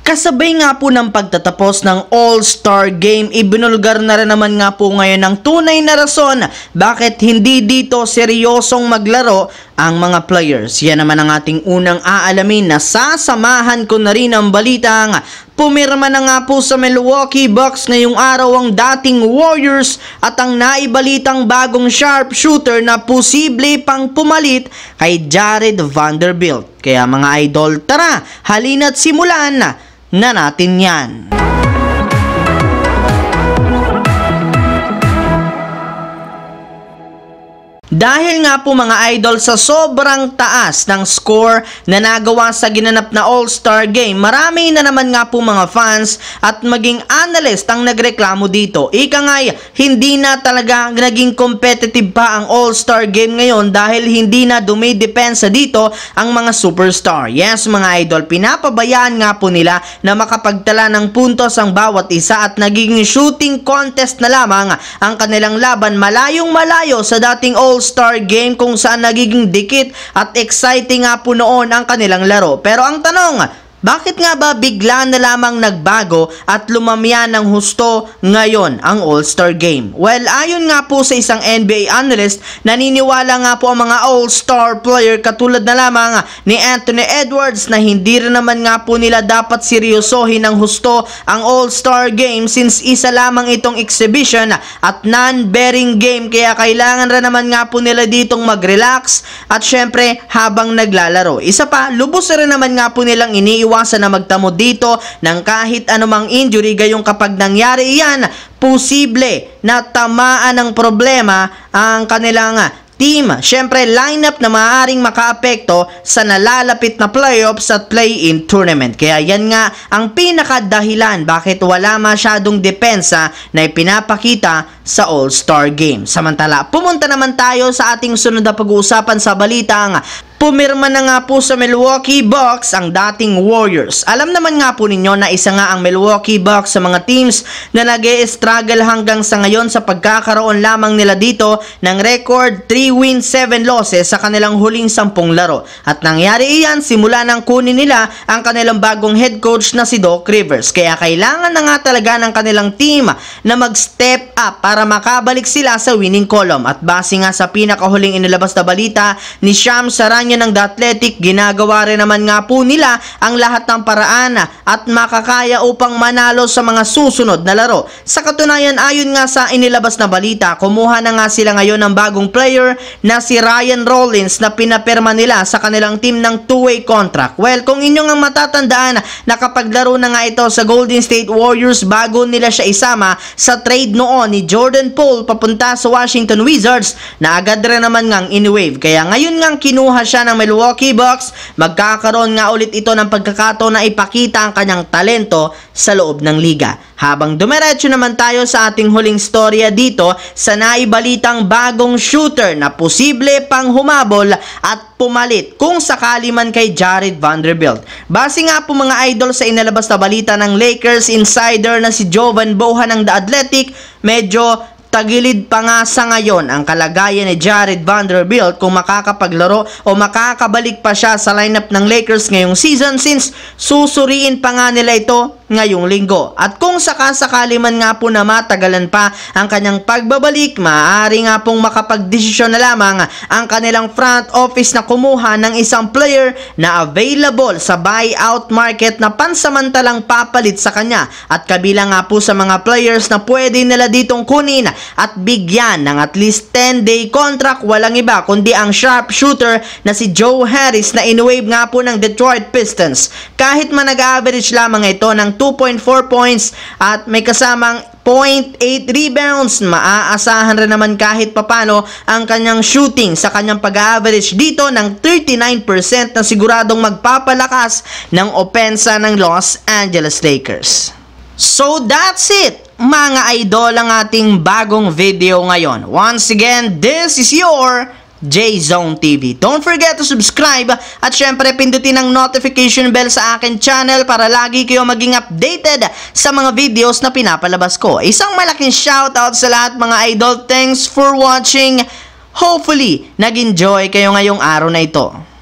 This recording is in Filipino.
Kasabay nga po ng pagtatapos ng All-Star Game, ibinulgar na rin naman nga po ngayon ng tunay na rason bakit hindi dito seryosong maglaro ang mga players. Yan naman ang ating unang aalamin na sasamahan ko na rin ang balitang pumirma na nga po sa Milwaukee Bucks ngayong araw ang dating Warriors at ang naibalitang bagong sharpshooter na posible pang pumalit kay Jared Vanderbilt. Kaya mga idol, tara, halina't simulan na natin yan. Dahil nga po mga idol sa sobrang taas ng score na nagawa sa ginanap na All-Star Game, marami na naman nga po mga fans at maging analyst ang nagreklamo dito. Ika nga, hindi na talaga naging competitive pa ang All-Star Game ngayon dahil hindi na dumidepensa dito ang mga superstar. Yes mga idol, pinapabayaan nga po nila na makapagtala ng puntos ang bawat isa at naging shooting contest na lamang ang kanilang laban malayong malayo sa dating All-Star Game kung saan nagiging dikit at exciting nga po noon ang kanilang laro. Pero ang tanong, bakit nga ba bigla na lamang nagbago at lumamya ng husto ngayon ang All-Star Game? Well, ayon nga po sa isang NBA analyst, naniniwala nga po ang mga All-Star player katulad na lamang ni Anthony Edwards na hindi rin naman nga po nila dapat seryosohin ng husto ang All-Star Game since isa lamang itong exhibition at non-bearing game, kaya kailangan rin naman nga po nila ditong mag-relax at syempre habang naglalaro. Isa pa, lubos rin naman nga po nilang iniiwasan na magtamo dito ng kahit anumang injury, gayong kapag nangyari yan, posible na tamaan ng problema ang kanilang team. Syempre, lineup na maaaring makaapekto sa nalalapit na playoffs at play-in tournament. Kaya yan nga ang pinakadahilan bakit wala masyadong depensa na ipinapakita sa All-Star Game. Samantala, pumunta naman tayo sa ating sunod na pag-uusapan sa balitang pumirma na nga po sa Milwaukee Bucks ang dating Warriors. Alam naman nga po ninyo na isa nga ang Milwaukee Bucks sa mga teams na nag-e-struggle hanggang sa ngayon sa pagkakaroon lamang nila dito ng record 3 wins 7 losses sa kanilang huling 10 laro. At nangyari iyan simula nang kunin nila ang kanilang bagong head coach na si Doc Rivers. Kaya kailangan na nga talaga ng kanilang team na mag-step up para makabalik sila sa winning column. At base nga sa pinakahuling inilabas na balita ni Shams Charania ng The Athletic, ginagawa rin naman nga po nila ang lahat ng paraan at makakaya upang manalo sa mga susunod na laro. Sa katunayan, ayon nga sa inilabas na balita, kumuha na nga sila ngayon ng bagong player na si Ryan Rollins na pinapirma nila sa kanilang team ng 2-way contract. Well, kung inyong ang matatandaan, nakapaglaro na nga ito sa Golden State Warriors bago nila siya isama sa trade noon ni Jordan Poole papunta sa Washington Wizards na agad rin naman ngang in-wave. Kaya ngayon ngang kinuha siya ng Milwaukee Bucks, magkakaroon nga ulit ito ng pagkakataon na ipakita ang kanyang talento sa loob ng liga. Habang dumiretso naman tayo sa ating huling storya dito sa naibalitang bagong shooter na posible pang humabol at pumalit kung sakali man kay Jared Vanderbilt. Base nga po mga idol sa inalabas na balita ng Lakers insider na si Jovan Bohan ng The Athletic, medyo tagilid pa nga sa ngayon ang kalagayan ni Jared Vanderbilt kung makakapaglaro o makakabalik pa siya sa lineup ng Lakers ngayong season since susuriin pa nga nila ito ngayong linggo. At kung sakasakali man nga po na matagalan pa ang kanyang pagbabalik, maaari nga pong makapagdesisyon na lamang ang kanilang front office na kumuha ng isang player na available sa buyout market na pansamantalang papalit sa kanya. At kabilang nga po sa mga players na pwede nila ditong kunin at bigyan ng at least 10-day contract, walang iba kundi ang sharpshooter na si Joe Harris na in-wave nga po ng Detroit Pistons. Kahit man nag-average lamang ito ng 2.4 points at may kasamang 0.8 rebounds, maaasahan rin naman kahit papano ang kanyang shooting sa kanyang pag-average dito ng 39% na siguradong magpapalakas ng opensa ng Los Angeles Lakers. So that's it mga idol, ang ating bagong video ngayon. Once again, this is your J-Zone TV. Don't forget to subscribe at syempre pindutin ang notification bell sa akin channel para lagi kayo maging updated sa mga videos na pinapalabas ko. Isang malaking shoutout sa lahat mga idol. Thanks for watching. Hopefully, nag-enjoy kayo ngayong araw na ito.